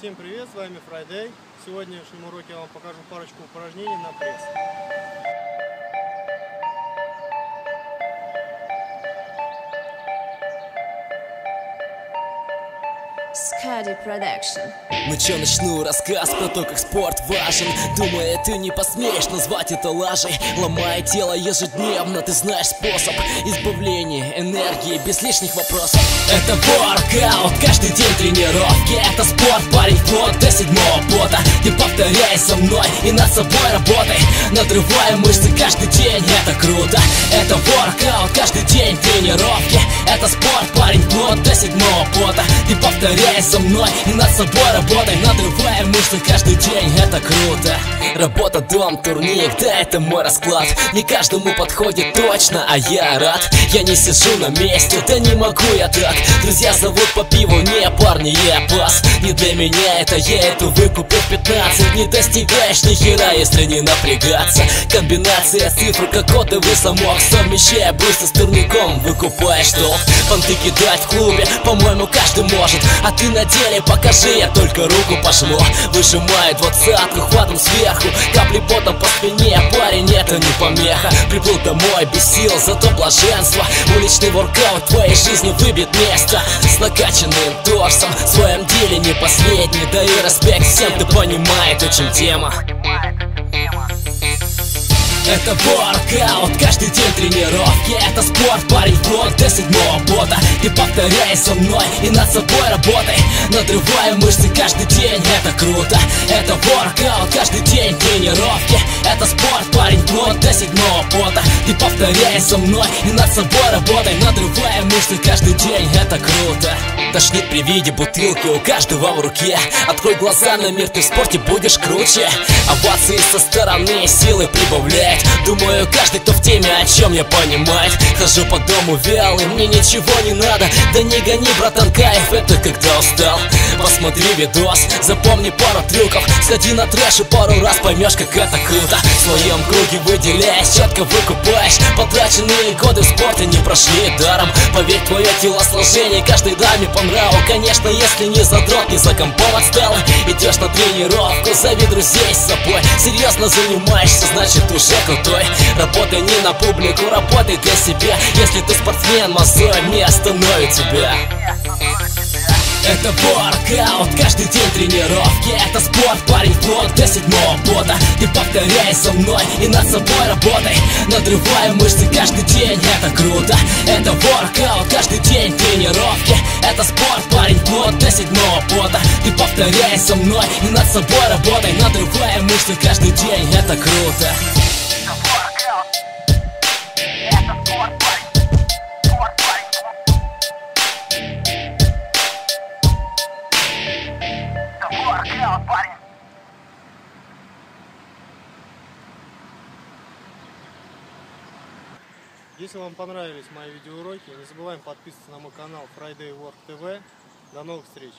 Всем привет, с вами Friday. В сегодняшнем уроке я вам покажу парочку упражнений на пресс. Skady Production. Ну чё, начну рассказ про то, как спорт важен. Думаю, ты не посмеешь назвать это лажей. Ломая тело ежедневно, ты знаешь способ избавления энергии без лишних вопросов. Это воркаут, каждый день тренировки. Это спорт, парень, вплоть до седьмого пота. Ты повторяй со мной и над собой работай. Надрывая мышцы каждый день, это круто. Это воркаут, каждый день тренировки. Это спорт, парень, вплоть до седьмого пота. Ты повторяй со мной и над собой работай. Надрывая мышцы каждый день, это круто. Работа, дом, турник, да это мой расклад. Не каждому подходит точно, а я рад. Я не сижу на месте, да не могу я так. Друзья зовут по пиву, не парни, я пас. Не для меня это, я эту выкупил 15. Не достигаешь ни хера, если не напрягаться. Комбинация цифр, как кодовый замок. Совмещая быстро с турником, выкупаешь долг. Понты кидать в клубе, по-моему, каждый может. А ты на деле покажи, я только руку пожму. Выжимаю двадцатку, хватом сверху. Капли потом по спине, парень, это не помеха. Приплыл домой без сил, зато блаженство. Уличный воркаут в твоей жизни выбит место. С накачанным торсом, в своем деле не последний. Даю респект всем, кто понимает, о чем тема. Это воркаут, каждый день тренировки. Это спорт, парень, вплоть до седьмого пота. Ты повторяй со мной и над собой работай. Надрывая мышцы каждый день, это круто. Это воркаут, каждый день тренировки. Это спорт, парень, вплоть до седьмого пота. Ты повторяй со мной и над собой работай. Надрывая мышцы каждый день, это круто. Тошнит при виде бутылки у каждого в руке. Открой глаза на мир, ты в спорте будешь круче. Овации со стороны силы прибавляет. Думаю, каждый, кто в теме, о чем я понимает. Хожу по дому вялый, мне ничего не надо. Да не гони, братан, кайф, это когда устал. Посмотри видос, запомни пару трюков. Сходи на трэш и пару раз поймешь, как это круто. В своем круге выделяясь, четко выкупаешь. Потраченные годы в спорте не прошли даром. Поверь, твое телосложение каждой даме по нраву. Конечно, если не задрот, не за компом отстала. Идешь на тренировку, зови друзей с собой. Серьезно занимаешься, значит уже крутой. Работай не на публику, работай для себя. Если ты спортсмен, мозоль не остановит тебя. Это воркаут, каждый день тренировки. Это спорт, парень, вплоть до седьмого пота. Ты повторяй со мной и над собой работай. Надрывая мышцы каждый день, это круто. Это воркаут, каждый день тренировки. Это спорт, парень, вплоть до седьмого пота. Ты повторяй со мной и над собой работай. Надрывая мышцы каждый день, это круто. Если вам понравились мои видеоуроки, не забываем подписываться на мой канал Friday Work TV. До новых встреч!